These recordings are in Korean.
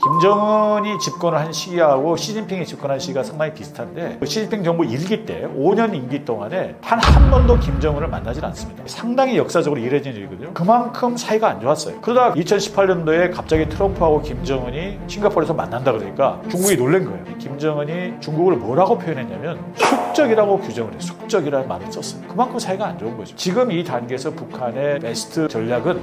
김정은이 집권을 한 시기하고 시진핑이 집권한 시기가 상당히 비슷한데 시진핑 정부 1기 때 5년 임기 동안에 단 한 번도 김정은을 만나질 않습니다. 상당히 역사적으로 이례적인 일이거든요. 그만큼 사이가 안 좋았어요. 그러다 2018년도에 갑자기 트럼프하고 김정은이 싱가포르에서 만난다 그러니까 중국이 놀란 거예요. 김정은이 중국을 뭐라고 표현했냐면 숙적이라고 규정을 해요. 숙적이라는 말을 썼어요. 그만큼 사이가 안 좋은 거죠. 지금 이 단계에서 북한의 베스트 전략은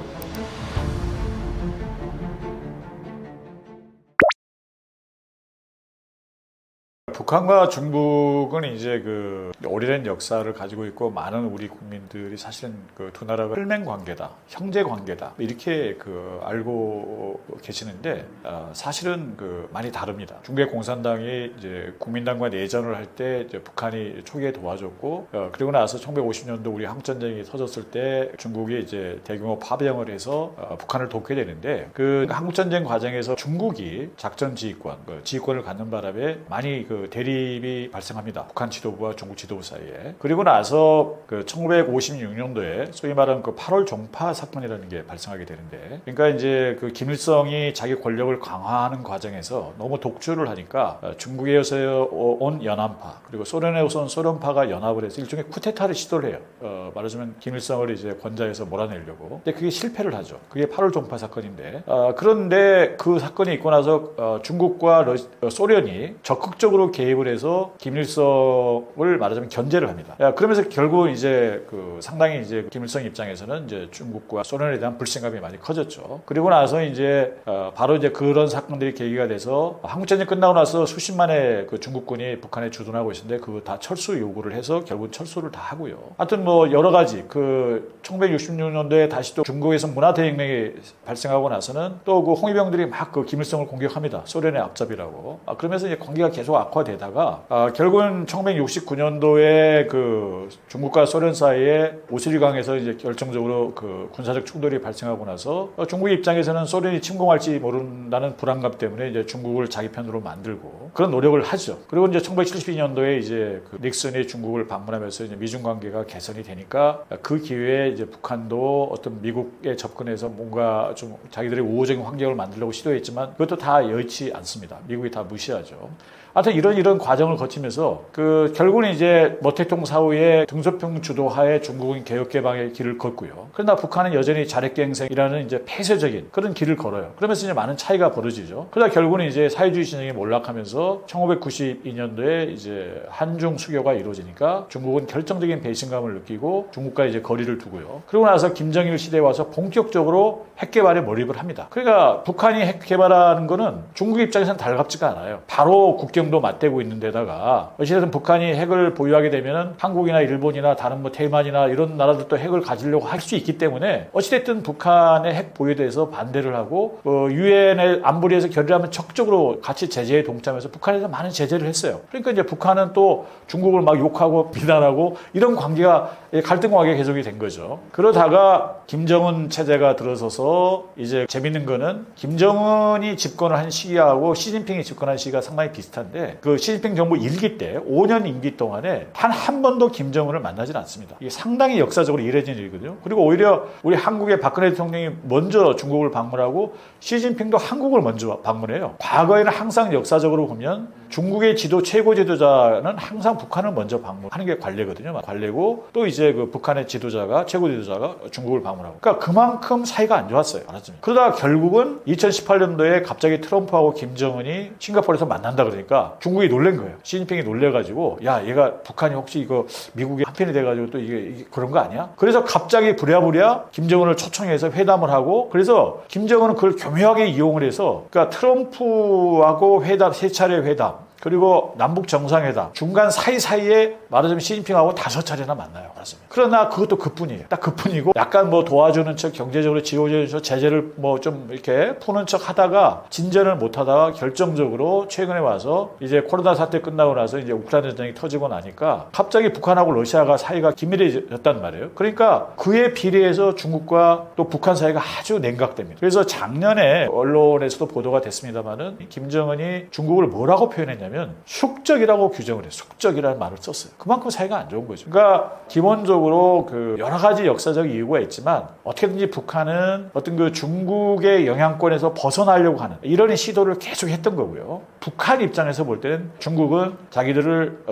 북한과 중국은 이제 그 오래된 역사를 가지고 있고 많은 우리 국민들이 사실은 그 두 나라가 혈맹 관계다, 형제 관계다 이렇게 그 알고 계시는데 사실은 그 많이 다릅니다. 중국의 공산당이 이제 국민당과 내전을 할 때 북한이 초기에 도와줬고 그리고 나서 1950년도 우리 한국전쟁이 터졌을 때 중국이 이제 대규모 파병을 해서 북한을 돕게 되는데 그 한국전쟁 과정에서 중국이 작전 지휘권, 지휘권을 갖는 바람에 많이 그 대립이 발생합니다. 북한 지도부와 중국 지도부 사이에. 그리고 나서 그 1956년도에 소위 말하는 그 8월 종파 사건이라는 게 발생하게 되는데, 그러니까 이제 그 김일성이 자기 권력을 강화하는 과정에서 너무 독주를 하니까 중국에서 온 연안파 그리고 소련에서 온 소련파가 연합을 해서 일종의 쿠데타를 시도를 해요. 말하자면 김일성을 이제 권좌에서 몰아내려고. 근데 그게 실패를 하죠. 그게 8월 종파 사건인데, 그런데 그 사건이 있고 나서 중국과 소련이 적극적으로 개입을 해서 김일성을 말하자면 견제를 합니다. 그러면서 결국 이제 그 상당히 이제 김일성 입장에서는 이제 중국과 소련에 대한 불신감이 많이 커졌죠. 그리고 나서 이제 바로 이제 그런 사건들이 계기가 돼서 한국전쟁 끝나고 나서 수십만의 그 중국군이 북한에 주둔하고 있는데 그거 다 철수 요구를 해서 결국 철수를 다 하고요. 하여튼 뭐 여러 가지 그 1966년도에 다시 또 중국에서 문화대혁명이 발생하고 나서는 또 그 홍위병들이 막 그 김일성을 공격합니다. 소련의 앞잡이라고. 그러면서 이제 관계가 계속 악화되다가 결국은 1969년도에 그 중국과 소련 사이에 오스리강에서 이제 결정적으로 그 군사적 충돌이 발생하고 나서 중국의 입장에서는 소련이 침공할지 모른다는 불안감 때문에 이제 중국을 자기 편으로 만들고 그런 노력을 하죠. 그리고 이제 1972년도에 이제 그 닉슨이 중국을 방문하면서 이제 미중 관계가 개선이 되니까 그 기회에 이제 북한도 어떤 미국에 접근해서 뭔가 좀 자기들의 우호적인 환경을 만들려고 시도했지만 그것도 다 여의치 않습니다. 미국이 다 무시하죠. 하여튼 이런 과정을 거치면서 그 결국은 이제 모택동 사후에 등소평 주도하에 중국은 개혁 개방의 길을 걷고요. 그러나 북한은 여전히 자력갱생이라는 이제 폐쇄적인 그런 길을 걸어요. 그러면서 이제 많은 차이가 벌어지죠. 그러다 결국은 이제 사회주의 진영이 몰락하면서 1992년도에 이제 한중 수교가 이루어지니까 중국은 결정적인 배신감을 느끼고 중국과 이제 거리를 두고요. 그리고 나서 김정일 시대에 와서 본격적으로 핵 개발에 몰입을 합니다. 그러니까 북한이 핵 개발하는 거는 중국 입장에서는 달갑지가 않아요. 바로 국경도 맞대고 있는 데다가 어찌됐든 북한이 핵을 보유하게 되면은 한국이나 일본이나 다른 뭐 대만이나 이런 나라들도 핵을 가지려고 할 수 있기 때문에 어찌됐든 북한의 핵 보유에 대해서 반대를 하고 유엔의 안보리에서 결의하면 적극적으로 같이 제재에 동참해서 북한에서 많은 제재를 했어요. 그러니까 이제 북한은 또 중국을 막 욕하고 비난하고 이런 관계가 갈등하게 계속이 된 거죠. 그러다가 김정은 체제가 들어서서 이제 재밌는 거는 김정은이 집권을 한 시기하고 시진핑이 집권한 시기가 상당히 비슷한데 그 시진핑 정부 1기 때 5년 임기 동안에 단 한 번도 김정은을 만나질 않습니다. 이게 상당히 역사적으로 이례적인 일이거든요. 그리고 오히려 우리 한국의 박근혜 대통령이 먼저 중국을 방문하고 시진핑도 한국을 먼저 방문해요. 과거에는 항상 역사적으로 보면 중국의 최고 지도자는 항상 북한을 먼저 방문하는 게 관례거든요. 관례고 또 이제 그 북한의 최고 지도자가 중국을 방문하고. 그러니까 그만큼 사이가 안 좋았어요. 알았습니까? 그러다가 결국은 2018년도에 갑자기 트럼프하고 김정은이 싱가포르에서 만난다 그러니까 중국이 놀란 거예요. 시진핑이 놀래가지고 야 얘가 북한이 혹시 이거 미국의 한편이 돼가지고 또 이게 그런 거 아니야? 그래서 갑자기 부랴부랴 김정은을 초청해서 회담을 하고 그래서 김정은은 그걸 교묘하게 이용을 해서 그러니까 트럼프하고 회담 3차례 회담 그리고 남북 정상회담 중간 사이사이에 말하자면 시진핑하고 5차례나 만나요. 그렇습니다. 그러나 그것도 그뿐이에요. 딱 그뿐이고 약간 뭐 도와주는 척 경제적으로 지원해주는 척 제재를 뭐 좀 이렇게 푸는 척 하다가 진전을 못 하다가 결정적으로 최근에 와서 이제 코로나 사태 끝나고 나서 이제 우크라이나 전쟁이 터지고 나니까 갑자기 북한하고 러시아가 사이가 긴밀해졌단 말이에요. 그러니까 그에 비례해서 중국과 또 북한 사이가 아주 냉각됩니다. 그래서 작년에 언론에서도 보도가 됐습니다만은 김정은이 중국을 뭐라고 표현했냐면 뭐냐면 숙적이라고 규정을 해요. 숙적이라는 말을 썼어요. 그만큼 사이가 안 좋은 거죠. 그러니까 기본적으로 그 여러 가지 역사적 이유가 있지만 어떻게든지 북한은 어떤 그 중국의 영향권에서 벗어나려고 하는 이런 시도를 계속 했던 거고요. 북한 입장에서 볼 때는 중국은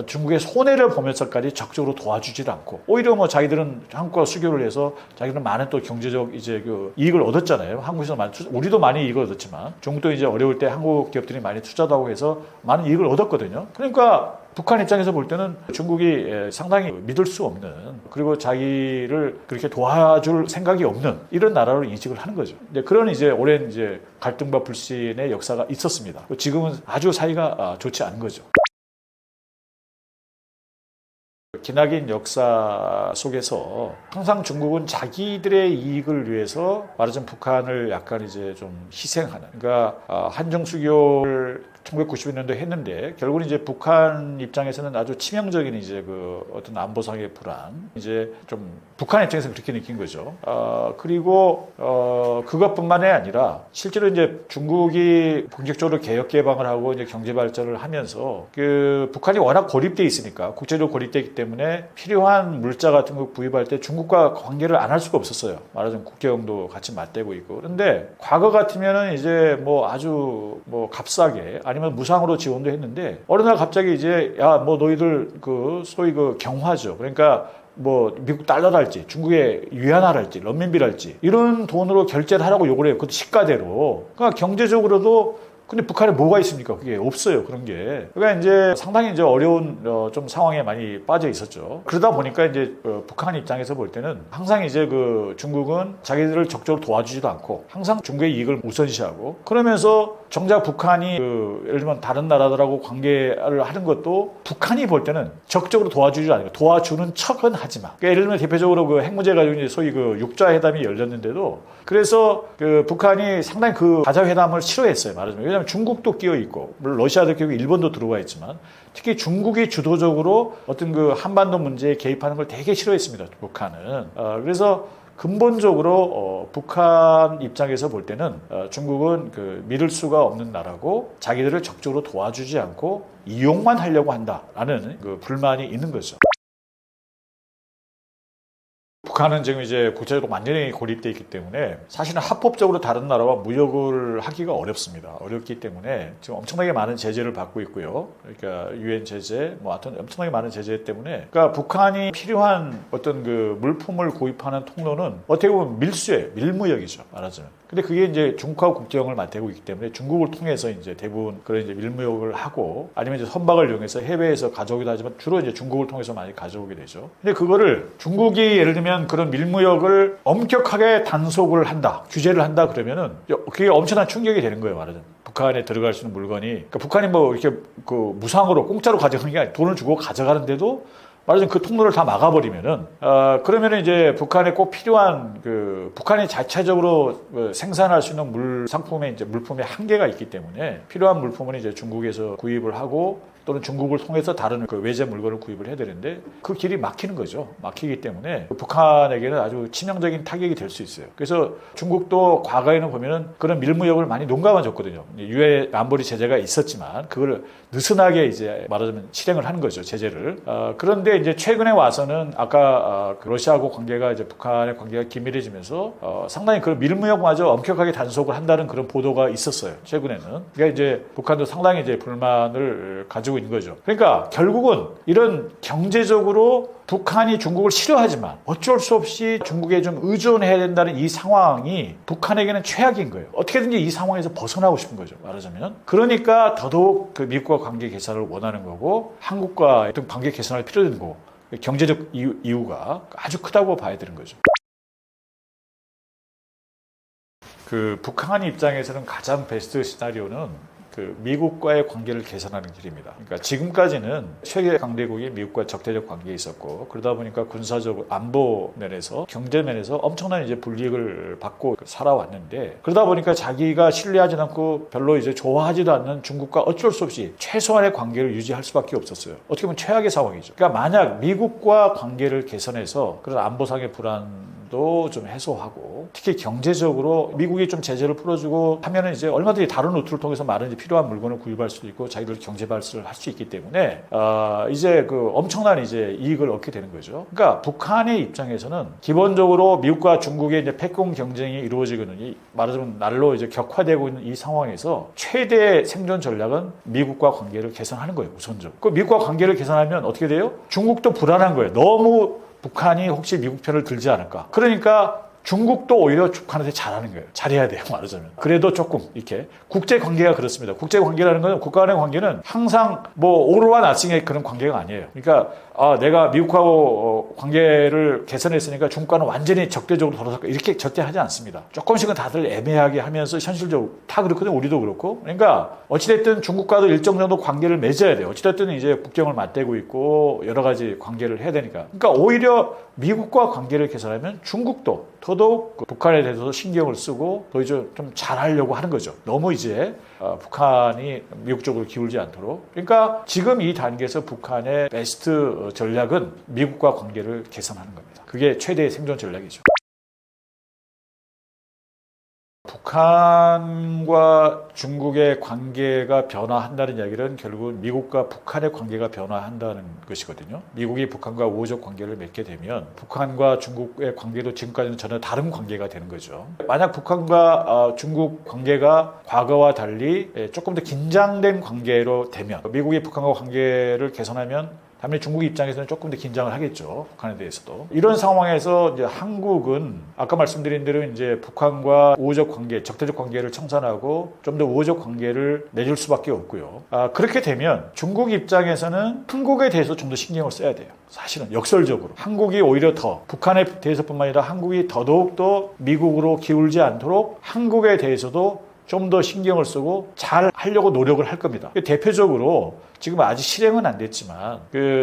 중국의 손해를 보면서까지 적극적으로 도와주질 않고 오히려 뭐 자기들은 한국과 수교를 해서 자기들은 많은 또 경제적 이제 그 이익을 얻었잖아요. 한국에서 우리도 많이 이익을 얻었지만 중국도 이제 어려울 때 한국 기업들이 많이 투자도 하고 해서 많은 이익을 얻었거든요. 그러니까 북한 입장에서 볼 때는 중국이 상당히 믿을 수 없는 그리고 자기를 그렇게 도와줄 생각이 없는 이런 나라로 인식을 하는 거죠. 그런 이제 오랜 이제 갈등과 불신의 역사가 있었습니다. 지금은 아주 사이가 좋지 않은 거죠. 기나긴 역사 속에서 항상 중국은 자기들의 이익을 위해서 말하자면 북한을 약간 이제 좀 희생하는, 그러니까 한정 수교를 1990년도에 했는데 결국은 이제 북한 입장에서는 아주 치명적인 이제 그 어떤 안보상의 불안, 이제 좀 북한 입장에서 그렇게 느낀 거죠. 그리고 그것뿐만이 아니라 실제로 이제 중국이 본격적으로 개혁 개방을 하고 이제 경제 발전을 하면서 그 북한이 워낙 고립돼 있으니까 국제적으로 고립돼 있기 때문에 필요한 물자 같은 거 구입할 때 중국과 관계를 안 할 수가 없었어요. 말하자면 국경도 같이 맞대고 있고. 그런데 과거 같으면은 이제 뭐 아주 뭐 값싸게 아니면 무상으로 지원도 했는데 어느 날 갑자기 이제 야 뭐 너희들 그 소위 그 경화죠. 그러니까 뭐 미국 달러랄지 중국의 위안화랄지 런민비랄지 이런 돈으로 결제를 하라고 요구를 해요. 그것도 시가대로. 그러니까 경제적으로도 근데 북한에 뭐가 있습니까? 그게 없어요. 그런 게. 그러니까 이제 상당히 이제 어려운 좀 상황에 많이 빠져 있었죠. 그러다 보니까 이제 북한 입장에서 볼 때는 항상 이제 그 중국은 자기들을 적극적으로 도와주지도 않고 항상 중국의 이익을 우선시하고 그러면서 정작 북한이 예를 들면 다른 나라들하고 관계를 하는 것도 북한이 볼 때는 적극적으로 도와주지 않고 도와주는 척은 하지만 그러니까 예를 들면 대표적으로 그 핵 문제 가지고 이제 소위 그 육자회담이 열렸는데도 그래서 그 북한이 상당히 그 다자회담을 싫어했어요. 말하자면. 왜냐하면 중국도 끼어 있고 물론 러시아도 끼어 있고 일본도 들어와 있지만 특히 중국이 주도적으로 어떤 그 한반도 문제에 개입하는 걸 되게 싫어했습니다. 북한은. 그래서 근본적으로 북한 입장에서 볼 때는 중국은 그 믿을 수가 없는 나라고 자기들을 적극적으로 도와주지 않고 이용만 하려고 한다라는 그 불만이 있는 거죠. 북한은 지금 이제 국제적으로 완전히 고립되어 있기 때문에 사실은 합법적으로 다른 나라와 무역을 하기가 어렵습니다. 어렵기 때문에 지금 엄청나게 많은 제재를 받고 있고요. 그러니까 유엔 제재, 뭐 하여튼 엄청나게 많은 제재 때문에 그러니까 북한이 필요한 어떤 그 물품을 구입하는 통로는 어떻게 보면 밀수예요. 밀무역이죠. 말하자면. 근데 그게 이제 중국하고 국경을 맞대고 있기 때문에 중국을 통해서 이제 대부분 그런 이제 밀무역을 하고 아니면 이제 선박을 이용해서 해외에서 가져오기도 하지만 주로 이제 중국을 통해서 많이 가져오게 되죠. 근데 그거를 중국이 예를 들면 그런 밀무역을 엄격하게 단속을 한다, 규제를 한다 그러면은 그게 엄청난 충격이 되는 거예요. 말하자면. 북한에 들어갈 수 있는 물건이 그러니까 북한이 뭐 이렇게 그 무상으로 공짜로 가져가는 게 아니라 돈을 주고 가져가는데도 말하자면 그 통로를 다 막아버리면은 그러면은 이제 북한에 꼭 필요한 그 북한이 자체적으로 생산할 수 있는 상품의 이제 물품의 한계가 있기 때문에 필요한 물품은 이제 중국에서 구입을 하고 또는 중국을 통해서 다른 그 외제 물건을 구입을 해야 되는데 그 길이 막히는 거죠. 막히기 때문에 북한에게는 아주 치명적인 타격이 될 수 있어요. 그래서 중국도 과거에는 보면은 그런 밀무역을 많이 농감해줬거든요. 유엔 안보리 제재가 있었지만 그걸 느슨하게 이제 말하자면 실행을 하는 거죠. 제재를. 그런데 이제 최근에 와서는 아까 그 러시아하고 관계가 이제 북한의 관계가 긴밀해지면서 상당히 그런 밀무역마저 엄격하게 단속을 한다는 그런 보도가 있었어요. 최근에는. 그러니까 이제 북한도 상당히 이제 불만을 가지고 있는 거죠. 그러니까 결국은 이런 경제적으로 북한이 중국을 싫어하지만 어쩔 수 없이 중국에 좀 의존해야 된다는 이 상황이 북한에게는 최악인 거예요. 어떻게든지 이 상황에서 벗어나고 싶은 거죠. 말하자면. 그러니까 더더욱 그 미국과 관계 개선을 원하는 거고 한국과 어떤 관계 개선할 필요가 있는 거고 경제적 이유가 아주 크다고 봐야 되는 거죠. 그 북한 입장에서는 가장 베스트 시나리오는 그 미국과의 관계를 개선하는 길입니다. 그러니까 지금까지는 최대 강대국이 미국과 적대적 관계에 있었고 그러다 보니까 군사적 안보 면에서 경제 면에서 엄청난 이제 불이익을 받고 살아왔는데 그러다 보니까 자기가 신뢰하지 않고 별로 이제 좋아하지도 않는 중국과 어쩔 수 없이 최소한의 관계를 유지할 수밖에 없었어요. 어떻게 보면 최악의 상황이죠. 그러니까 만약 미국과 관계를 개선해서 그런 안보상의 불안 위협도 좀 해소하고 특히 경제적으로 미국이 좀 제재를 풀어주고 하면은 이제 얼마든지 다른 루트를 통해서 많은 이제 필요한 물건을 구입할 수도 있고 자기들 경제 발전을 할 수 있기 때문에 이제 그 엄청난 이제 이익을 얻게 되는 거죠. 그러니까 북한의 입장에서는 기본적으로 미국과 중국의 이제 패권 경쟁이 이루어지거든요. 말하자면 날로 이제 격화되고 있는 이 상황에서 최대 생존 전략은 미국과 관계를 개선하는 거예요. 우선적으로. 그 미국과 관계를 개선하면 어떻게 돼요? 중국도 불안한 거예요. 너무 북한이 혹시 미국 편을 들지 않을까. 그러니까 중국도 오히려 북한한테 잘하는 거예요. 잘해야 돼요, 말하자면. 그래도 조금 이렇게 국제 관계가 그렇습니다. 국제 관계라는 건 국가 간의 관계는 항상 뭐 오르와 나싱의 그런 관계가 아니에요. 그러니까 내가 미국하고 관계를 개선했으니까 중국과는 완전히 적대적으로 돌아섰고 이렇게 절대 하지 않습니다. 조금씩은 다들 애매하게 하면서 현실적으로 다 그렇거든요. 우리도 그렇고. 그러니까 어찌됐든 중국과도 일정 정도 관계를 맺어야 돼요. 어찌됐든 이제 국경을 맞대고 있고 여러 가지 관계를 해야 되니까. 그러니까 오히려 미국과 관계를 개선하면 중국도 더더욱 북한에 대해서 신경을 쓰고 더 이제 좀 잘하려고 하는 거죠. 너무 이제 북한이 미국 쪽으로 기울지 않도록. 그러니까 지금 이 단계에서 북한의 베스트 전략은 미국과 관계를 개선하는 겁니다. 그게 최대의 생존 전략이죠. 북한과 중국의 관계가 변화한다는 이야기는 결국은 미국과 북한의 관계가 변화한다는 것이거든요. 미국이 북한과 우호적 관계를 맺게 되면 북한과 중국의 관계도 지금까지는 전혀 다른 관계가 되는 거죠. 만약 북한과 중국 관계가 과거와 달리 조금 더 긴장된 관계로 되면 미국이 북한과 관계를 개선하면 당연히 중국 입장에서는 조금 더 긴장을 하겠죠. 북한에 대해서도. 이런 상황에서 이제 한국은 아까 말씀드린 대로 이제 북한과 우호적 관계, 적대적 관계를 청산하고 좀 더 우호적 관계를 맺을 수밖에 없고요. 그렇게 되면 중국 입장에서는 한국에 대해서 좀 더 신경을 써야 돼요. 사실은 역설적으로. 한국이 오히려 더 북한에 대해서뿐만 아니라 한국이 더더욱더 미국으로 기울지 않도록 한국에 대해서도 좀 더 신경을 쓰고 잘 하려고 노력을 할 겁니다. 대표적으로 지금 아직 실행은 안 됐지만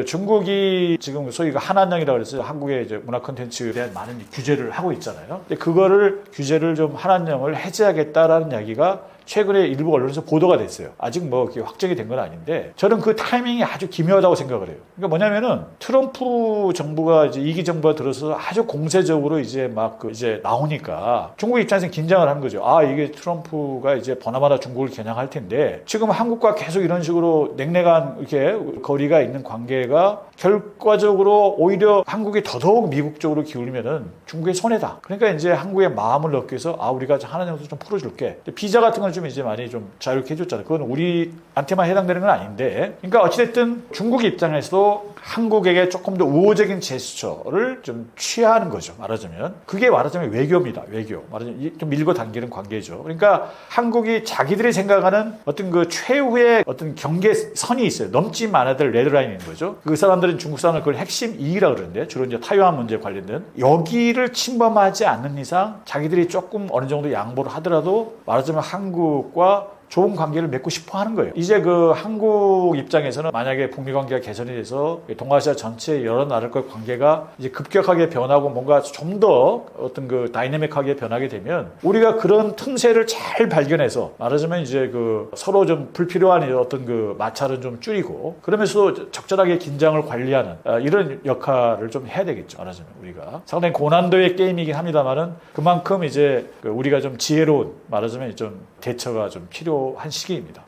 중국이 지금 소위 한한령이라고 그래서 한국의 이제 문화 콘텐츠에 대한 많은 규제를 하고 있잖아요. 근데 그거를 규제를 좀 한한령을 해제하겠다라는 이야기가 최근에 일부 언론에서 보도가 됐어요. 아직 뭐 확정이 된 건 아닌데 저는 그 타이밍이 아주 기묘하다고 생각을 해요. 그러니까 뭐냐면은 트럼프 정부가 이제 2기 정부가 들어서 아주 공세적으로 이제 막 이제 나오니까 중국 입장에서는 긴장을 하는 거죠. 이게 트럼프가 이제 보나마나 중국을 겨냥할 텐데 지금 한국과 계속 이런 식으로 냉랭한 이렇게 거리가 있는 관계가 결과적으로 오히려 한국이 더더욱 미국 쪽으로 기울면은 중국의 손해다. 그러니까 이제 한국의 마음을 얻기 위해서 우리가 하나님도 좀 풀어줄게. 비자 같은 건 좀 이제 많이 좀 자유롭게 해줬잖아요. 그건 우리한테만 해당되는 건 아닌데. 그러니까 어찌됐든 중국 입장에서도 한국에게 조금 더 우호적인 제스처를 좀 취하는 거죠. 말하자면. 그게 말하자면 외교입니다. 외교. 말하자면 좀 밀고 당기는 관계죠. 그러니까 한국이 자기들이 생각하는 어떤 그 최후의 어떤 경계선이 있어요. 넘지 말아야 될 레드라인인 거죠. 그 사람들은 중국 사람은 그걸 핵심 이익이라고 그러는데 주로 이제 타이완 문제에 관련된 여기를 침범하지 않는 이상 자기들이 조금 어느 정도 양보를 하더라도 말하자면 한국과 좋은 관계를 맺고 싶어 하는 거예요. 이제 한국 입장에서는 만약에 북미 관계가 개선이 돼서 동아시아 전체 여러 나라과의 관계가 이제 급격하게 변하고 뭔가 좀 더 어떤 다이내믹하게 변하게 되면 우리가 그런 틈새를 잘 발견해서 말하자면 이제 서로 좀 불필요한 어떤 마찰은 좀 줄이고 그러면서 적절하게 긴장을 관리하는 이런 역할을 좀 해야 되겠죠. 말하자면 우리가 상당히 고난도의 게임이긴 합니다만은 그만큼 이제 우리가 좀 지혜로운 말하자면 좀 대처가 좀 필요한 시기입니다.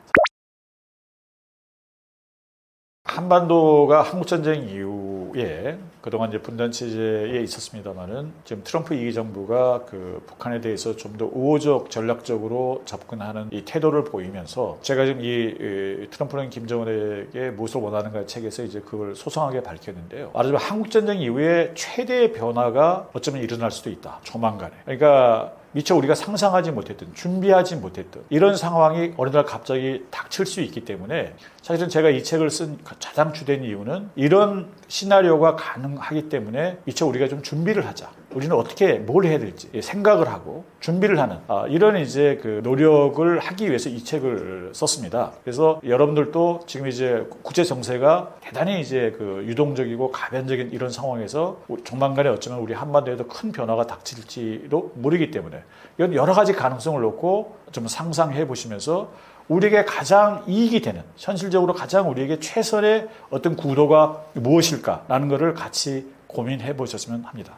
한반도가 한국전쟁 이후에 그동안 이제 분단 체제에 있었습니다만은 지금 트럼프 2기 정부가 북한에 대해서 좀 더 우호적 전략적으로 접근하는 이 태도를 보이면서 제가 지금 이 트럼프는 김정은에게 무엇을 원하는가 책에서 이제 그걸 소상하게 밝혔는데요. 말하자면 한국전쟁 이후에 최대의 변화가 어쩌면 일어날 수도 있다. 조만간에. 그러니까 미처 우리가 상상하지 못했던, 준비하지 못했던 이런 상황이 어느 날 갑자기 닥칠 수 있기 때문에 사실은 제가 이 책을 쓴 가장 주된 이유는 이런 시나리오가 가능하기 때문에 미처 우리가 좀 준비를 하자. 우리는 어떻게 뭘 해야 될지 생각을 하고 준비를 하는 이런 이제 노력을 하기 위해서 이 책을 썼습니다. 그래서 여러분들도 지금 이제 국제 정세가 대단히 이제 유동적이고 가변적인 이런 상황에서 조만간에 어쩌면 우리 한반도에도 큰 변화가 닥칠지도 모르기 때문에 이런 여러 가지 가능성을 놓고 좀 상상해 보시면서 우리에게 가장 이익이 되는 현실적으로 가장 우리에게 최선의 어떤 구도가 무엇일까라는 것을 같이 고민해 보셨으면 합니다.